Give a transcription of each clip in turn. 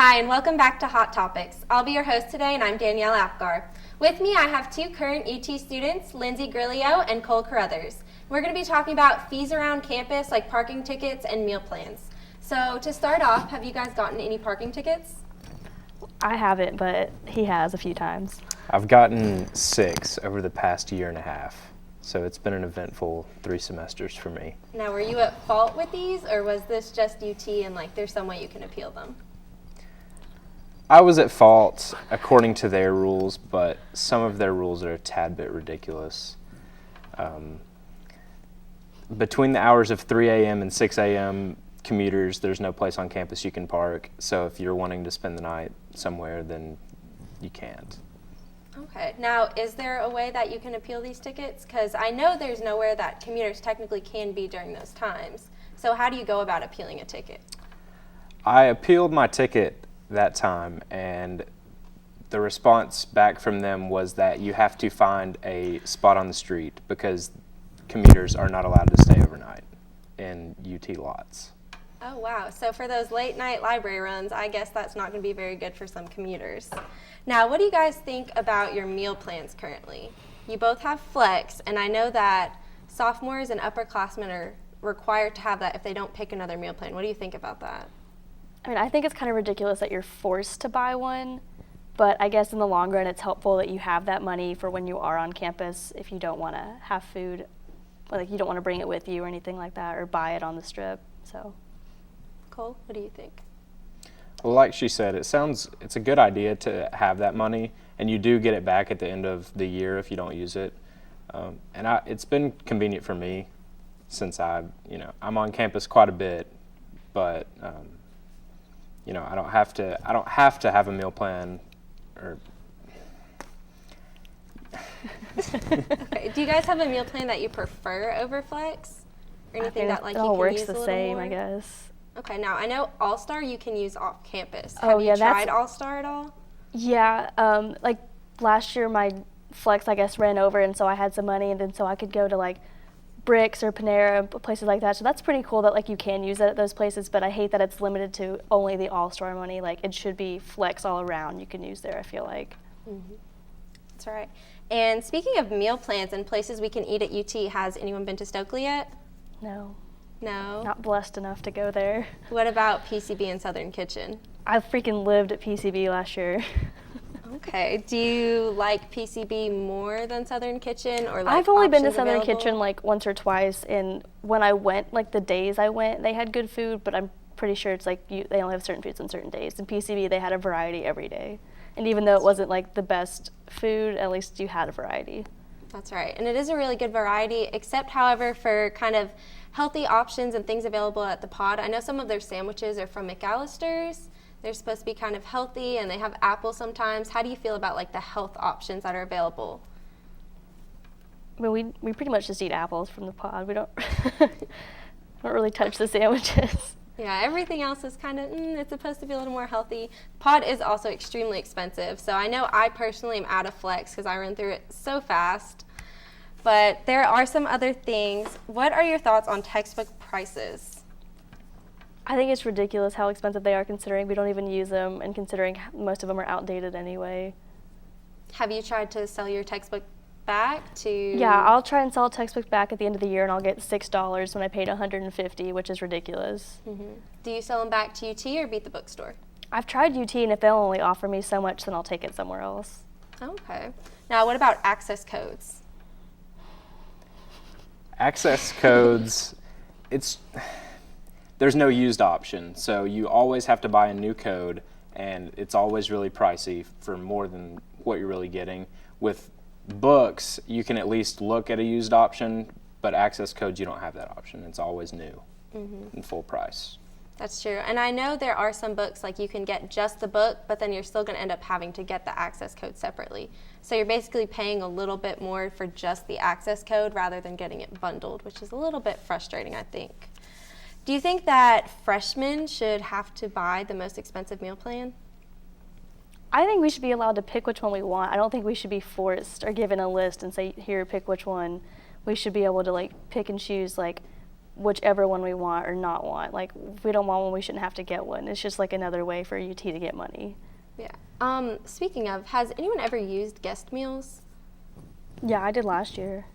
Hi, and welcome back to Hot Topics. I'll be your host today, and I'm Danielle Apgar. With me, I have two current UT students, Lindsay Grilio and Cole Carruthers. We're going to be talking about fees around campus, like parking tickets and meal plans. So to start off, have you guys gotten any parking tickets? I haven't, but he has a few times. I've gotten 6 over the past year and a half, so it's been an eventful 3 semesters for me. Now, were you at fault with these, or was this just UT and there's some way you can appeal them? I was at fault according to their rules, but some of their rules are a tad bit ridiculous. Between the hours of 3 a.m. and 6 a.m., commuters, there's no place on campus you can park, so if you're wanting to spend the night somewhere, then you can't. Okay. Now, is there a way that you can appeal these tickets? Because I know there's nowhere that commuters technically can be during those times. So how do you go about appealing a ticket? I appealed my ticket that time, and the response back from them was that you have to find a spot on the street because commuters are not allowed to stay overnight in UT lots. Oh, wow. So for those late night library runs, I guess that's not going to be very good for some commuters. Now, what do you guys think about your meal plans currently? You both have flex, and I know that sophomores and upperclassmen are required to have that if they don't pick another meal plan. What do you think about that? I mean, I think it's kind of ridiculous that you're forced to buy one, but I guess in the long run it's helpful that you have that money for when you are on campus if you don't want to have food, like you don't want to bring it with you or anything like that, or buy it on the strip. So, Cole, what do you think? Well, like she said, it's a good idea to have that money, and you do get it back at the end of the year if you don't use it. It's been convenient for me since I'm on campus quite a bit, but I don't have to have a meal plan or. Okay. Do you guys have a meal plan that you prefer over flex, or anything that it you all can works use the a little same, more? I guess. Okay. Now I know All Star you can use off campus. Oh, Have yeah, you tried All Star at all? Yeah, like last year my flex, I guess, ran over, and so I had some money, and then so I could go to like Bricks or Panera, places like that. So that's pretty cool that like you can use it at those places, but I hate that it's limited to only the All-Star money. Like it should be flex all around you can use there, I feel like. Mm-hmm. That's right. And speaking of meal plans and places we can eat at UT, has anyone been to Stokely yet? No. No? Not blessed enough to go there. What about PCB and Southern Kitchen? I freaking lived at PCB last year. Okay. Do you like PCB more than Southern Kitchen, or like I've only been to options Southern available? Kitchen like once or twice, and when I went, like the days I went, they had good food, but I'm pretty sure it's like they only have certain foods on certain days. In PCB, they had a variety every day. And even though it wasn't like the best food, at least you had a variety. That's right. And it is a really good variety, except, however, for kind of healthy options and things available at the pod. I know some of their sandwiches are from McAllister's. They're supposed to be kind of healthy, and they have apples sometimes. How do you feel about like the health options that are available? I mean, we pretty much just eat apples from the pod. We don't don't really touch the sandwiches. Yeah, everything else is kind of, it's supposed to be a little more healthy. Pod is also extremely expensive, so I know I personally am out of flex because I run through it so fast. But there are some other things. What are your thoughts on textbook prices? I think it's ridiculous how expensive they are considering we don't even use them and considering most of them are outdated anyway. Have you tried to sell your textbook back to? Yeah, I'll try and sell a textbook back at the end of the year and I'll get $6 when I paid $150, which is ridiculous. Mm-hmm. Do you sell them back to UT or beat the bookstore? I've tried UT, and if they'll only offer me so much, then I'll take it somewhere else. Okay. Now, what about access codes? Access codes, there's no used option, so you always have to buy a new code, and it's always really pricey for more than what you're really getting. With books, you can at least look at a used option, but access codes, you don't have that option. It's always new and full price. That's true. And I know there are some books, like you can get just the book, but then you're still going to end up having to get the access code separately. So you're basically paying a little bit more for just the access code rather than getting it bundled, which is a little bit frustrating, I think. Do you think that freshmen should have to buy the most expensive meal plan? I think we should be allowed to pick which one we want. I don't think we should be forced or given a list and say, here, pick which one. We should be able to like pick and choose like whichever one we want or not want. Like, if we don't want one, we shouldn't have to get one. It's just like another way for UT to get money. Yeah. Speaking of, has anyone ever used guest meals? Yeah, I did last year.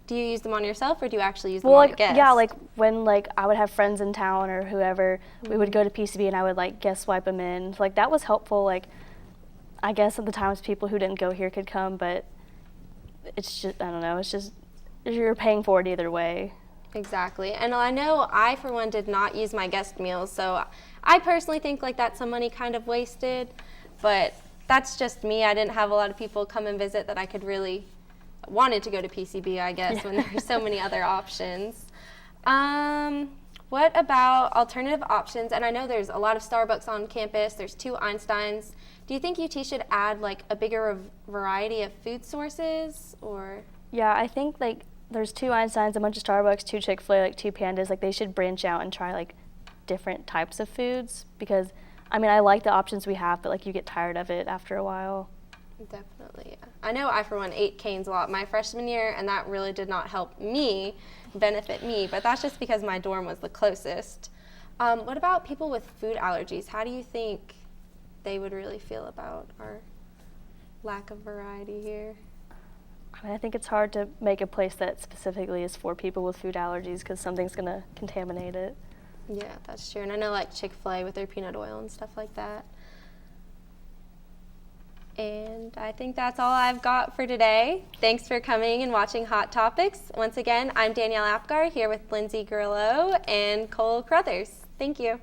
Do you use them on yourself, or do you actually use them Well, on like, guests? yeah, like when like I would have friends in town or whoever, we would go to PCB and I would like guest swipe them in. So, like, that was helpful. Like, I guess at the times people who didn't go here could come, but it's just, I don't know, it's just, you're paying for it either way. Exactly. And I know I, for one, did not use my guest meals, so I personally think like that's some money kind of wasted, but that's just me. I didn't have a lot of people come and visit that I could really wanted to go to PCB, I guess, when there were so many other options. What about alternative options? And I know there's a lot of Starbucks on campus. There's 2 Einsteins. Do you think UT should add like a bigger variety of food sources, or? Yeah, I think like there's 2 Einsteins, a bunch of Starbucks, 2 Chick-fil-A, like 2 Pandas. Like, they should branch out and try like different types of foods, because I mean, I like the options we have, but like you get tired of it after a while. Definitely, yeah. I know I, for one, ate Cane's a lot my freshman year, and that really did not help me, benefit me, but that's just because my dorm was the closest. What about people with food allergies? How do you think they would really feel about our lack of variety here? I mean, I think it's hard to make a place that specifically is for people with food allergies, because something's going to contaminate it. Yeah, that's true. And I know like Chick-fil-A with their peanut oil and stuff like that. And I think that's all I've got for today. Thanks for coming and watching Hot Topics. Once again, I'm Danielle Apgar here with Lindsay Grillo and Cole Crothers. Thank you.